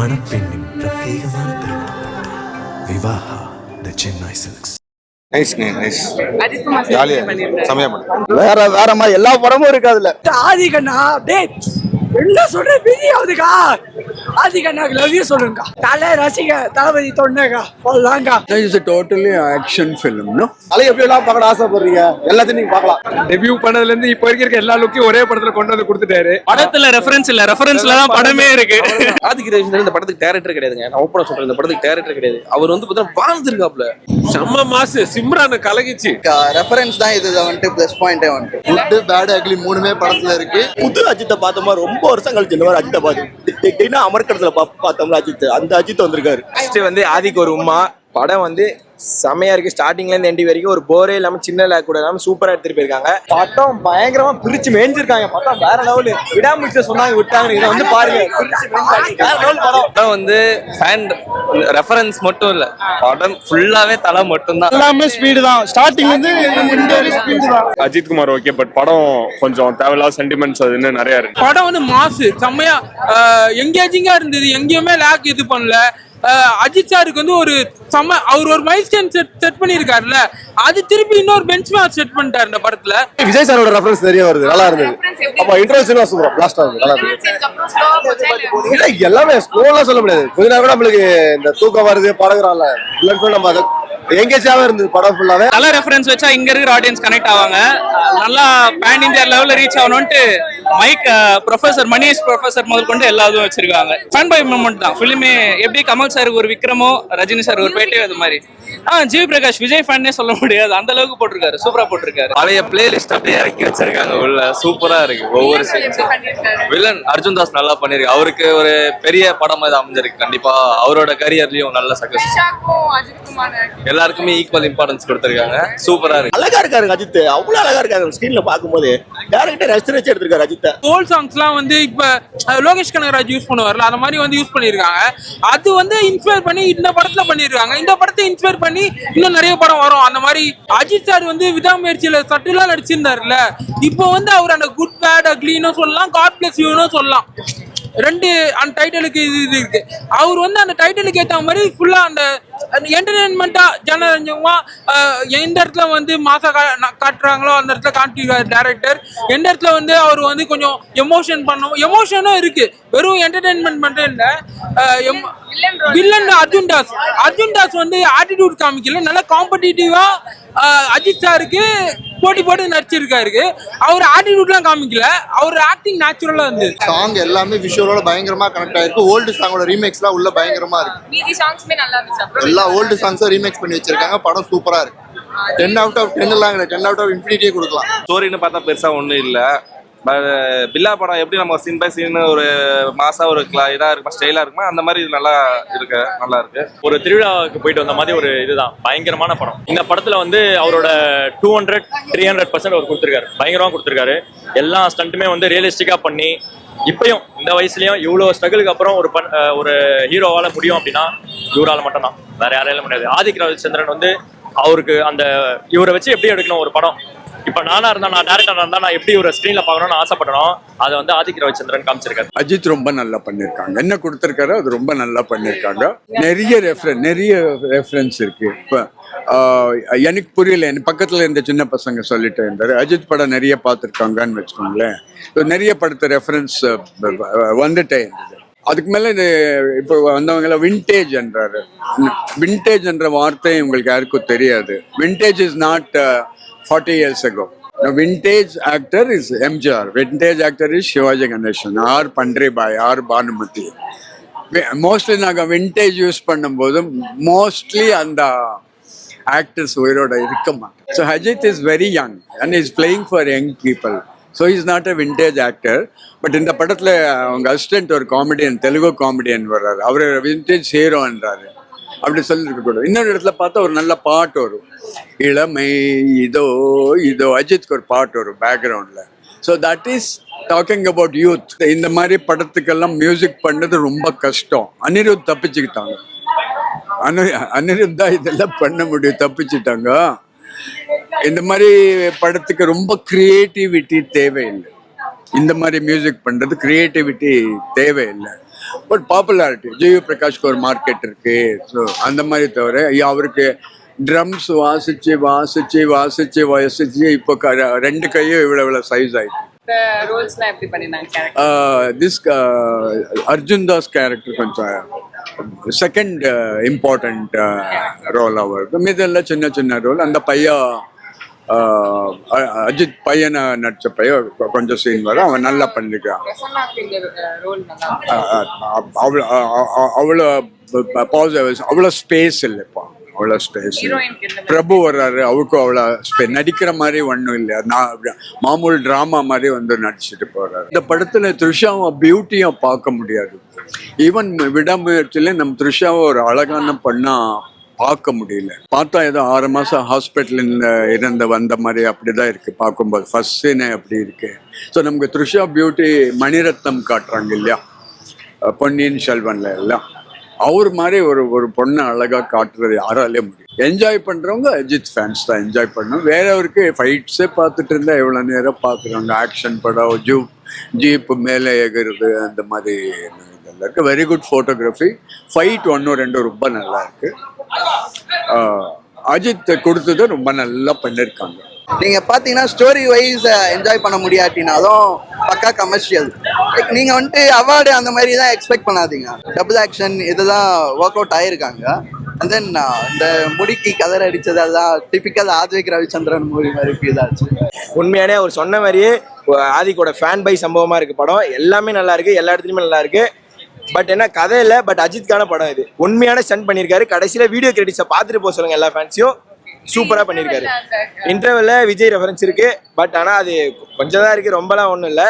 மணப்பெண்ணின் பிரத்யேகமான திருமணம் விவாஹா தி Chennai silks. Nice ஜாலியா சமயா வேற மாதிரி எல்லா படமும் இருக்கு அதுல. ஆதிகண்ணா டேய் என்ன சொல்ற பிஸி ஆகுதுக்கா. ஆதிகண்ணாக்கு லவ் யூ சொல்லுங்கக்கா. தலை ரசிக தளபதி தொண்டக்கா போலாங்கா. It's a totally action film no. அலை எப்படி எல்லாம் பார்க்க ஆசைப்படுறீங்க எல்லாத்தையும் நீங்க பார்க்கலாம். டெபியூ பண்ணதுல இருந்து இப்ப இருக்கிற எல்லா லுக்கையும் ஒரே படத்துல கொண்டு வந்து கொடுத்துட்டாரு. படத்துல ரெஃபரன்ஸ் இல்ல, ரெஃபரன்ஸ்ல தான் படமே இருக்கு. ஆதிக் ரவிச்சந்திரன் இந்த படத்துக்கு டைரக்டர் கிடையாதுங்க. நான் ஓப்பனா சொல்றேன், இந்த படத்துக்கு டைரக்டர் கிடையாது. அவர் வந்து பார்த்தா வாழ்ந்துருக்காப்ல. செம்ம மாசு சிம்ரான் கலகிச்சு. ரெஃபரன்ஸ் தான் இது வந்துட்டு ப்ளஸ் பாயிண்டே வந்துட்டு. குட் பேட் அக்லி மூணுமே படத்துல இருக்கு. புது அஜித்தை பார்த்தோமா, ரொம்ப வருஷம் கழிச்சு இந்த மாதிரி அஜித்தை பார்த்து அமர்க்கடத்துல பார்த்தோம்ல அஜித், அந்த அஜித் வந்திருக்காரு. ஃபர்ஸ்ட் வந்து ஆதிக் ஒரு உமா படம் வந்து செமையா இருக்கு. ஸ்டார்டிங்ல இருந்து எண்டி வரைக்கும் ஒரு போரே இல்லாம சின்ன லேக் கூட இல்லாம சூப்பரா எடுத்துட்டு போயிருக்காங்க. படம் பயங்கரமா பிரிச்சு மேய்ஞ்சிருக்காங்க. படம் வேற லெவலு. விடாமுயற்சியை சொன்னாங்க விட்டாங்க. இதை வந்து பாருங்க, வேற லெவல் படம். படம் வந்து ஃபேன் ரெஃபரன்ஸ் மட்டும் இல்ல, படம் ஃபுல்லாவே தலை மட்டும் தான். எல்லாமே ஸ்பீடு தான். ஸ்டார்டிங் வந்து ஸ்பீடு தான். அஜித் குமார் ஓகே, பட் படம் கொஞ்சம் தேவையில்லாத சென்டிமெண்ட்ஸ் அது இன்னும் நிறைய இருக்கு. படம் வந்து மாசு செம்மையா எங்கேஜிங்கா இருந்தது, எங்கேயுமே லேக் இது பண்ணல. அஜித் சாருக்கு வந்து ஒரு அவர் ஒரு மைல் ஸ்டோன் செட் பண்ணிருக்காருல்ல, அது திருப்பி இன்னொரு பெஞ்ச் மார்க் செட் பண்ணிட்டாரு இந்த படத்துல. விஜய் சாரோட ரெஃபரன்ஸ் நிறைய வருது, நல்லா இருந்தது. அப்ப இன்ட்ரோடக்ஷன் சூப்பரா பிளாஸ்ட் ஆகுது, நல்லா இருந்தது. இல்ல எல்லாமே ஸ்லோலாம் சொல்ல முடியாது. கொஞ்ச நேரம் கூட நம்மளுக்கு இந்த தூக்கம் வருது பழகுறான்ல இல்லன்னு நம்ம அதை எங்கேஜாவே இருந்தது படம் ஃபுல்லாவே. நல்ல ரெஃபரன்ஸ் வச்சா இங்க இருக்கிற ஆடியன்ஸ் கனெக்ட் ஆவாங்க. நல்லா பேன் இந்தியா லெவல்ல ரீச் ஆகணும்ட்டு மைக் ப்ரொஃபசர் மணிஷ் ப்ரொஃபசர் முதல் கொண்டு எல்லாரும் வச்சிருக்காங்க. ஃபன் பை மூமெண்ட் தான் ஃபிலிமே. எப்படி கமல் சாருக்கு ஒரு விக்ரமோ, ரஜினி சார் ஒரு பேட்டையோ அது மாதிரி. ஜிவி பிரகாஷ் விஜய் ஃபேன்னே சொல்ல முடியாது, அந்த அளவுக்கு போட்டிருக்காரு, சூப்பரா போட்டிருக்காரு. பழைய பிளேலிஸ்ட் அப்படியே இறக்கி வச்சிருக்காங்க உள்ள, சூப்பரா இருக்கு. ஒவ்வொரு வில்லன் அர்ஜுன் தாஸ் நல்லா பண்ணிருக்கு. அவருக்கு ஒரு பெரிய படம் இது அமைஞ்சிருக்கு. கண்டிப்பா அவரோட கரியர்லயும் நல்ல சக்சஸ். எல்லாருக்குமே ஈக்குவல் இம்பார்ட்டன்ஸ் கொடுத்திருக்காங்க. சூப்பரா இருக்கு. அழகா இருக்காரு அஜித், அவ்வளவு அழகா இருக்காரு. ஸ்கிரீன்ல பாக்கும்போது டேரக்டர் ரசிச்சு எடுத்திருக்காரு அஜித். ஓல்ட் சாங்ஸ்லாம் வந்து இப்ப லோகேஷ் கனகராஜ் யூஸ் பண்ணுவார்ல, அந்த மாதிரி வந்து யூஸ் பண்ணிருக்காங்க. அது வந்து இன்ஸ்பயர் பண்ணி இந்த படத்துல பண்ணிருக்காங்க. இந்த படத்தை இன்ஸ்பயர் பண்ணி இன்னும் நிறைய படம் வரும். அந்த மாதிரி அஜித் சார் வந்து விடாமுயற்சியில சட்டுலா நடிச்சிருந்தாருல்ல, இப்போ வந்து அவர் அந்த குட் பேட் அக்லின்னு சொல்லலாம், காட் பிளஸ் யூன்னு சொல்லலாம். ரெண்டு அந்த டைட்டிலுக்கு இது இருக்கு. அவர் வந்து அந்த டைட்டிலுக்கு ஏற்ற மாதிரி ஃபுல்லா அந்த என்டர்டைன்மெண்டா ஜனரஞ்சமா எந்த இடத்துல வந்து மாசா காட்டுறாங்களோ அந்த இடத்துல காட்டிருக்காரு டேரக்டர். எந்த இடத்துல வந்து அவர் வந்து கொஞ்சம் எமோஷன் பண்ணும், எமோஷனும் இருக்கு, வெறும் என்டர்டைன்மெண்ட் மட்டும் இல்ல. வில்லன் அர்ஜுன் தாஸ் வந்து ஆட்டிடியூட் காமிக்கல, நல்ல காம்படிட்டிவா அஜித் சாருக்கு போட்டி போட்டு நடிச்சிருக்காரு. அவர் ஆட்டிடியூட்லாம் காமிக்கல, அவர் ஆக்டிங் நேச்சுரலா இருந்தது. சாங் எல்லாமே விஷுவலோட பயங்கரமா கனெக்ட் ஆயிருக்கு. ஓல்டு சாங்கோட ரீமேக்ஸ்லாம் உள்ள பயங்கரமா இருக்கு. மீதி சாங்ஸ்மே நல்லா இருந்துச்சு. எல்லா ஓல்டு சாங்ஸும் ரீமேக்ஸ் பண்ணி வச்சிருக்காங்க. படம் சூப்பரா இருக்கு. 10 out of 10 எல்லாம் 10 out of infinity கொடுக்கலாம். ஸ்டோரின்னு பார்த்தா பெருசா ஒண்ணும் இல்ல. பில்லா படம் எப்படி நம்ம சீன் பை சீன் ஒரு மாசா ஒரு இதா இருக்குமா, ஸ்டைலா இருக்குமா, அந்த மாதிரி இது நல்லா இருக்கு. ஒரு திருவிழாவுக்கு போயிட்டு வந்த மாதிரி ஒரு இதுதான். பயங்கரமான படம். இந்த படத்துல வந்து அவரோட 200-300% அவர் கொடுத்துருக்காரு. பயங்கரமா கொடுத்துருக்காரு. எல்லா ஸ்டண்ட்டுமே வந்து ரியலிஸ்டிக்கா பண்ணி, இப்பயும் இந்த வயசுலயும் இவ்வளவு ஸ்ட்ரகிளுக்கு அப்புறம் ஒரு ஹீரோவால முடியும் அப்படின்னா இவரால மட்டும்தான், வேற யாராலும் முடியாது. ஆதிக் ரவிச்சந்திரன் வந்து அவருக்கு அந்த இவரை வச்சு எப்படி எடுக்கணும் ஒரு படம். இப்ப நானா இருந்தா, நான் டேரக்டரா இருந்தா நான் எப்படி ஒரு ஸ்கிரீன்ல பாக்கணும்னு ஆசைப்படணும், அதை வந்து ஆதிக் ரவிச்சந்திரன் காமிச்சிருக்காரு. அஜித் ரொம்ப நல்லா பண்ணிருக்காங்க. என்ன கொடுத்திருக்காரு அது ரொம்ப நல்லா பண்ணிருக்காங்க. நிறைய ரெஃபரன்ஸ் இருக்கு. இப்ப எனக்கு புரியல, என் பக்கத்துல இருந்த சின்ன பசங்க சொல்லிட்டு இருந்தாரு அஜித் படம் நிறைய பார்த்துருக்காங்கன்னு வச்சுக்கோங்களேன். நிறைய படத்தை ரெஃபரன்ஸ் வந்துட்டே இருந்தது. அதுக்கு மேல இது இப்போ வந்தவங்கள விண்டேஜ் என்றாரு. விண்டேஜ் என்ற வார்த்தை உங்களுக்கு யாருக்கும் தெரியாது. Vintage is not 40 years ago. The vintage actor is MGR. Vintage actor is Shivaji Ganeshan or Pandre Bhai or Bhanumati. Mostly naga vintage use பண்ணும்போது mostly அந்த actors உயிரோட இருக்க மாட்டாங்க. So Ajit is very young and is playing for young people. So he is not a vintage actor. But இந்த படத்துல அவங்க assistant ஒரு comedian, Telugu comedian வர்றாரு. அவர் விண்டேஜ் ஹீரோன்றாரு. அப்படி சொல்லிருக்க கூடாது. இன்னொரு இடத்துல பார்த்தா ஒரு நல்ல பாட்டு வரும், இளமை இதோ இதோ, அஜித்க்கு ஒரு பாட்டு வரும் பேக்ரவுண்ட்ல. So that is talking about youth. இந்த மாதிரி படத்துக்கெல்லாம் மியூசிக் பண்ணது ரொம்ப கஷ்டம். அனிருத் தப்பிச்சுக்கிட்டாங்க. அனிருத் தான் இதெல்லாம் பண்ண முடியும், தப்பிச்சுட்டாங்க. இந்த மாதிரி படத்துக்கு ரொம்ப கிரியேட்டிவிட்டி தேவையில்லை. இந்த மாதிரி மியூசிக் பண்றது கிரியேட்டிவிட்டி தேவையில்லை. பட் பாப்புலாரிட்டி ஜிவி பிரகாஷ்க்கு ஒரு மார்க்கெட் இருக்கு. ஸோ அந்த மாதிரி தவிர அவருக்கு ட்ரம்ஸ் வாசிச்சு வாசிச்சு வாசிச்சு வாசிச்சு இப்போ 2 கையும் இவ்வளோ சைஸ் ஆயிடுச்சு. ரோல்ஸ்லாம் எப்படி பண்ணிருந்தாங்க? திஸ் அர்ஜுன் தாஸ் கேரக்டர் கொஞ்சம் செகண்ட் இம்பார்ட்டண்ட் ரோல் அவருக்கு. மீதெல்லாம் சின்ன சின்ன ரோல். அந்த பையன் அஜித் பையனை நடிச்ச பையன் கொஞ்சம் சீன் வரும், அவன் நல்லா பண்ணிருக்கான். அவ்வளோ ஸ்பேஸ் இல்லைப்பா, அவ்வளோ ஸ்பேஸ். பிரபு வர்றாரு, அவருக்கும் அவ்வளோ நடிக்கிற மாதிரி ஒன்றும் இல்லை. மாமூல் டிராமா மாதிரி வந்து நடிச்சுட்டு போறாரு. இந்த படத்துல த்ரிஷாவும் பியூட்டியும் பார்க்க முடியாது. ஈவன் விடாமுயற்சியில நம்ம த்ரிஷாவை ஒரு அழகான பண்ணா பார்க்க முடியல. பார்த்தா ஏதோ 6 மாசம் ஹாஸ்பிட்டலில் இருந்து வந்த மாதிரி அப்படிதான் இருக்கு பார்க்கும்போது. ஃபர்ஸ்ட் சீனே அப்படி இருக்கு. ஸோ நமக்கு த்ரிஷா பியூட்டி மணிரத்னம் காட்டுறாங்க இல்லையா பொன்னியின் செல்வன்ல எல்லாம், அவர் மாதிரி ஒரு பொண்ணை அழகா காட்டுறது யாராலே முடியும். என்ஜாய் பண்றவங்க அஜித் ஃபேன்ஸ் தான் என்ஜாய் பண்ணணும். வேறவருக்கு ஃபைட்ஸே பார்த்துட்டு இருந்தா எவ்வளோ நேரம் பார்க்குறாங்க. ஆக்ஷன் படம், ஜீப் மேலே ஏகிறது, அந்த மாதிரி இதெல்லாம் இருக்கு. Very good photography. ஃபைட் 1-2 ரொம்ப நல்லா இருக்கு. அஜித் கொடுத்தது ரொம்ப நல்லா பண்ணியிருக்காங்க. நீங்க பாத்தீங்கன்னா ஸ்டோரி வைஸ் என்ஜாய் பண்ண முடியாட்டினாலும் பக்கா கமர்ஷியல். நீங்க வந்துட்டு அவார்டு அந்த மாதிரி தான் எக்ஸ்பெக்ட் பண்ணாதீங்க. டபுள் ஆக்ஷன் இதுதான் ஒர்க் அவுட் ஆயிருக்காங்க. அண்ட் தென் இந்த முடிக்கு கதர் அடிச்சது அதெல்லாம் டிபிக்கல் ஆத்விக் ரவிச்சந்திரன் மூவி மாதிரி ஃபீல் ஆச்சு. உண்மையானே அவர் சொன்ன மாதிரியே ஆதிக்கோட ஃபேன் பை சம்பவமா இருக்கு படம். எல்லாமே நல்லா இருக்கு, எல்லா இடத்துலயுமே நல்லா இருக்கு. பட் என்ன கதை இல்லை, பட் அஜித்கான படம் இது. உண்மையான ஸ்டண்ட் பண்ணியிருக்காரு. கடைசியில வீடியோ கிரெடிட்ஸை பார்த்துட்டு போக சொல்லுங்க எல்லா ஃபேன்ஸையும். சூப்பரா பண்ணியிருக்காரு. இன்டர்வெல்ல விஜய் ரெஃபரன்ஸ் இருக்கு, பட் ஆனா அது கொஞ்சம் தான் இருக்கு, ரொம்பலாம் ஒன்றும் இல்லை.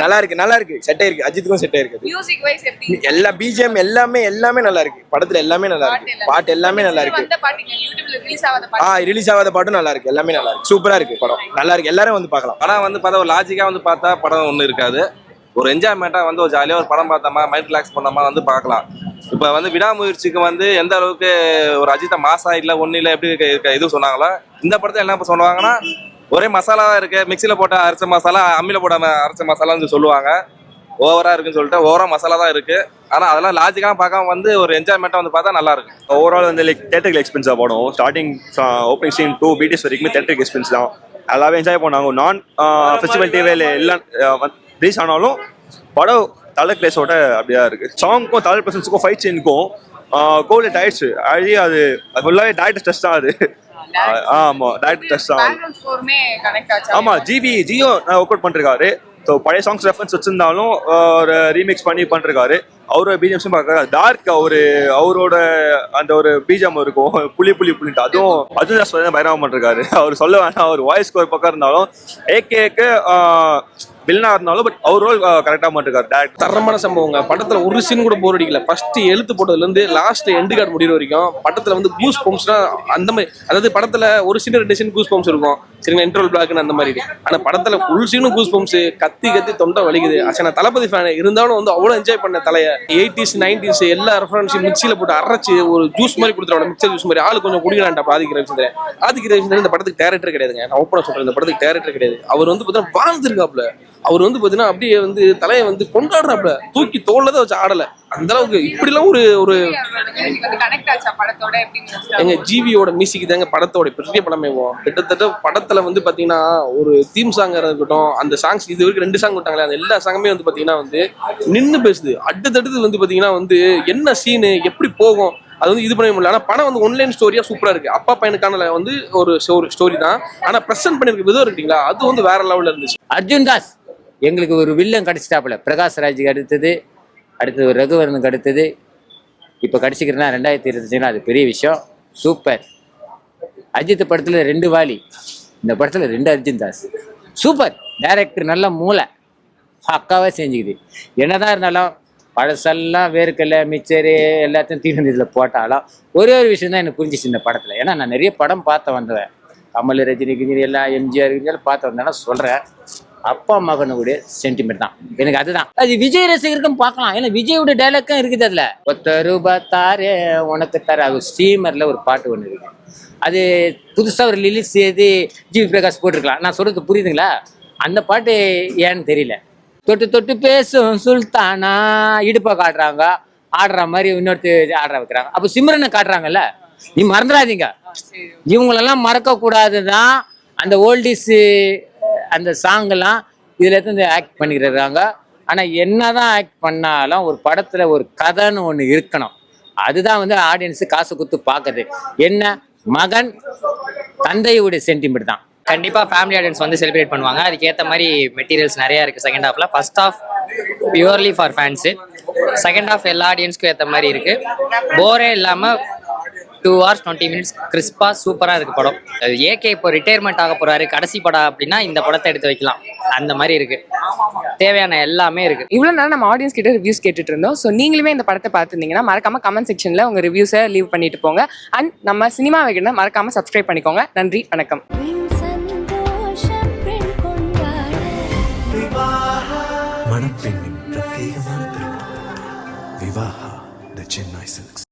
நல்லா இருக்கு, செட் ஆயிருக்கு. அஜித்துக்கும் செட் ஆயிருக்கு. எல்லா பிஜிஎம் எல்லாமே நல்லா இருக்கு. படத்துல எல்லாமே நல்லா இருக்கு. பாட்டு எல்லாமே நல்லா இருக்கு. ரிலீஸ் ஆகாத பாட்டும் நல்லா இருக்கு. எல்லாமே நல்லா இருக்கு. சூப்பரா இருக்கு படம். நல்லா இருக்கு. எல்லாரும் வந்து பார்க்கலாம். படம் வந்து பார்த்தா ஒரு லாஜிக்கா வந்து பார்த்தா படம் ஒன்றும் இருக்காது. ஒரு என்ஜாய்மெண்ட்டாக வந்து ஒரு ஜாலியாக ஒரு படம் பார்த்தோமா, மைண்ட் ரிலாக்ஸ் பண்ணோமா வந்து பார்க்கலாம். இப்போ வந்து விடாமுயற்சிக்கு வந்து எந்த அளவுக்கு ஒரு அஜித்தை மாசா இல்லை ஒன்றும் இல்லை எப்படி இது சொன்னாங்களோ, இந்த படத்தை என்ன இப்போ சொல்லுவாங்கன்னா ஒரே மசாலா தான் இருக்குது. மிக்சியில் போட்ட அரைச்ச மசாலா, அம்மியில் போட்ட அரைச்ச மசாலான்னு சொல்லுவாங்க. ஓவராக இருக்குன்னு சொல்லிட்டு ஓவராக மசாலா தான் இருக்குது. ஆனால் அதெல்லாம் லாஜிக்காக பார்க்காம வந்து ஒரு என்ஜாய்மெண்ட்டாக வந்து பார்த்தா நல்லா இருக்கும். ஓவரால் வந்து லைக் தேட்டருக்கு எக்ஸ்பென்ஸாக படம். ஸ்டார்டிங் ஓப்பனிங் சீன் 2 BTS வரைக்குமே தேட்டருக்கு எக்ஸ்பென்ஸ் தான். எல்லாமே என்ஜாய் பண்ணாங்க. நான் ஃபெஸ்டிவல் டிவியில் எல்லாம் ரிலீஸ் ஆனாலும் படம் தலை பிளேஸோட அப்படியா இருக்கு. சாங்க்கும் தலை பிளேஸுக்கும் ஃபைட் சீனுக்கும் கோவிட் ஆயிடுச்சு. அது ஃபுல்லாகவே டேரக்டர் டெஸ்ட் தான் அது. ஆமா டேரக்டர் டெஸ்ட் தான். ஆமா ஜியோ ஒர்க் அவுட் பண்ணிருக்காரு. ஸோ பழைய சாங்ஸ் ரெஃபரன்ஸ் வச்சிருந்தாலும் ஒரு ரீமிக்ஸ் பண்ணி பண்ணிருக்காரு. அவரோட பிஜிஎம்ஸும் பார்க்குறாரு. டார்க் அவரோட அந்த ஒரு பிஜிஎம் இருக்கும் புலிட்டு, அதுவும் பயணம் பண்ணிருக்காரு. அவர் சொல்ல வேணாம். அவர் வாய்ஸ்க்கு ஒரு பக்கம் இருந்தாலும் ஏகேக்கு வில்லனா இருந்தாலும் பட் அவர் ரோல் கரெக்டாக பண்ணிருக்காரு. டேரக்டர் தரமான சம்பவங்க. படத்துல ஒரு சீன் கூட போர் அடிக்கல. ஃபர்ஸ்ட் எழுத்து போட்டதுல இருந்து லாஸ்ட் எண்டு கார்டு முடிகிற வரைக்கும் படத்துல வந்து கூஸ் பம்ப்ஸ்னா அந்த மாதிரி, அதாவது படத்துல ஒரு சீன் 2 சீன் கூஸ் பம்ப்ஸ் இருக்கும் சரிங்களா, இன்ட்ரோல் பிளாக்னு அந்த மாதிரி. ஆனா படத்துல ஃபுல் சீனும் கூஸ் பம்ப்ஸ், கத்தி தொண்டை வலிக்குது. ஆனா நான் தளபதி ஃபேன் இருந்தாலும் வந்து அவ்வளவு என்ஜாய் பண்ண தலைய 80s 90s எல்லா ரெஃபரன்ஸையும் மிக்சியில போட்டு அரைச்சு ஒரு ஜூஸ் மாதிரி கொடுத்துருவாங்க. மிக்சர் ஜூஸ் மாதிரி. ஆளு கொஞ்சம் குடிக்கிறான்டா ஆதிக் ரவிச்சந்திரன். இந்த படத்துக்கு டேரக்டர் கிடையாதுங்க. நான் ஓப்பனா சொல்றேன், இந்த படத்துக்கு டேரக்டர் கிடையாது. அவர் வந்து பார்த்தீங்கன்னா வாழ்ந்துருக்காப்ல. அவர் வந்து பாத்தீங்கன்னா அப்படியே வந்து தலையை வந்து கொண்டாடுறாப்ல, தூக்கி தோல்ல வச்சு ஆடல. அந்த அளவுக்கு இப்படிலாம் ஒரு எங்க ஜிவியோட மியூசிக் தாங்க படத்தோட பெரிய படமே. கிட்டத்தட்ட படத்துல வந்து பாத்தீங்கன்னா ஒரு தீம் சாங் இருக்கட்டும், அந்த சாங்ஸ் இது வரைக்கும் 2 சாங் விட்டாங்களே, அந்த எல்லா சாங்குமே வந்து பாத்தீங்கன்னா வந்து நின்று பேசுது. அடுத்தடுத்து வந்து பாத்தீங்கன்னா வந்து என்ன சீனு எப்படி போகும் அது வந்து இது பண்ண முடியல. ஆனா படம் வந்து ஒன்லைன் ஸ்டோரியா சூப்பரா இருக்கு. அப்பா பையனுக்கான வந்து ஒரு ஸ்டோரி தான். ஆனா பிரசன்ட் பண்ணிருக்க விதம் இருக்குங்களா, அது வந்து வேற லெவல்ல இருந்துச்சு. அர்ஜுன் தாஸ் எங்களுக்கு ஒரு வில்லன் கிடைச்சிட்டாப்புல. பிரகாஷ் ராஜுக்கு அடுத்தது ஒரு ரகுவரனுக்கு அடுத்தது இப்போ கடிச்சிக்கிறேன்னா 2025 அது பெரிய விஷயம். சூப்பர். அஜித் படத்துல 2 வாலி, இந்த படத்துல 2 அர்ஜுன் தாஸ். சூப்பர். டைரக்டர் நல்ல மூளை பக்காவாக செஞ்சுக்குது. என்னதான் இருந்தாலும் பழசெல்லாம் வேர்க்கல்ல மிச்சரு எல்லாத்தையும் தீர்ந்து இதில் போட்டாலும் ஒரே ஒரு விஷயம் தான் எனக்கு புரிஞ்சிச்சு இந்த படத்தில். ஏன்னா நான் நிறைய படம் பார்த்து வந்தேன். கமல், ரஜினி, கிஞ்சினி எல்லாம் எம்ஜிஆர் பார்த்து வந்தேன்னா சொல்கிறேன், அப்பா மகனுடைய சென்டிமெண்ட் தான் எனக்கு. அதுதான் அது விஜய் ரசிகருக்கும் பார்க்கலாம். ஏன்னா விஜயோட டைலாக்கும் இருக்குது அதில். 10 ரூபாய் தாரே உனக்கு தர. அது ஸ்டீமரில் ஒரு பாட்டு ஒன்று இருக்கு. அது புதுசாக ஒரு ரிலீஸ் செய்து ஜிவி பிரகாஷ் போட்டிருக்கலாம். நான் சொல்கிறது புரியுதுங்களா? அந்த பாட்டு ஏன்னு தெரியல. தொட்டு தொட்டு பேசும் சுல்தானா இடுப்பை காட்டுறாங்க, ஆடுற மாதிரி இன்னொருத்தர் ஆடுற வைக்கிறாங்க. அப்போ சிம்ரனை காட்டுறாங்கல்ல, நீ மறந்துடாதீங்க. இவங்களெல்லாம் மறக்க கூடாதுதான். அந்த ஓல்டிஸ் அந்த சாங்கெல்லாம் இதுல இருந்து ஆக்ட் பண்ணிக்கிறாங்க. ஆனா என்னதான் ஆக்ட் பண்ணாலும் ஒரு படத்துல ஒரு கதைன்னு ஒண்ணு இருக்கணும். அதுதான் வந்து ஆடியன்ஸு காசு கொடுத்து பார்க்குறது. என்ன மகன் தந்தையுடைய சென்டிமெண்ட் தான். கண்டிப்பா ஃபேமிலி ஆடியன்ஸ் வந்து செலிப்ரேட் பண்ணுவாங்க. அதுக்கேற்ற மாதிரி மெட்டீரியல்ஸ் நிறைய இருக்கு. செகண்ட் ஹாஃப்ல first half purely for fans, second half எல்லா ஆடியன்ஸ்க்கும் ஏற்ற மாதிரி இருக்கு. போரே இல்லாம 2 hours 20 minutes கிறிஸ்பா சூப்பரா இருக்கு படம். ஏகே இப்போ ரிட்டையர்மெண்ட் ஆக போறாரு, கடைசி படம் அப்படின்னா இந்த படத்தை எடுத்து வைக்கலாம். அந்த மாதிரி இருக்கு, தேவையான எல்லாமே இருக்கு. இவ்வளோ நேரம் நம்ம ஆடியன்ஸ் கிட்ட ரிவ்யூஸ் கேட்டுட்டு இருந்தோம். ஸோ நீங்களுமே இந்த படத்தை பார்த்துருந்தீங்கன்னா மறக்காம கமெண்ட் செக்ஷன்ல உங்க ரிவ்யூஸை லீவ் பண்ணிட்டு போங்க. அண்ட் நம்ம சினிமா வைக்கிற மறக்காம சப்ஸ்கிரைப் பண்ணிக்கோங்க. நன்றி, வணக்கம். மணப்பெண்ணின் பிரத்யேகமான திருமணம் விவாஹா த சென்னை சில்க்ஸ்.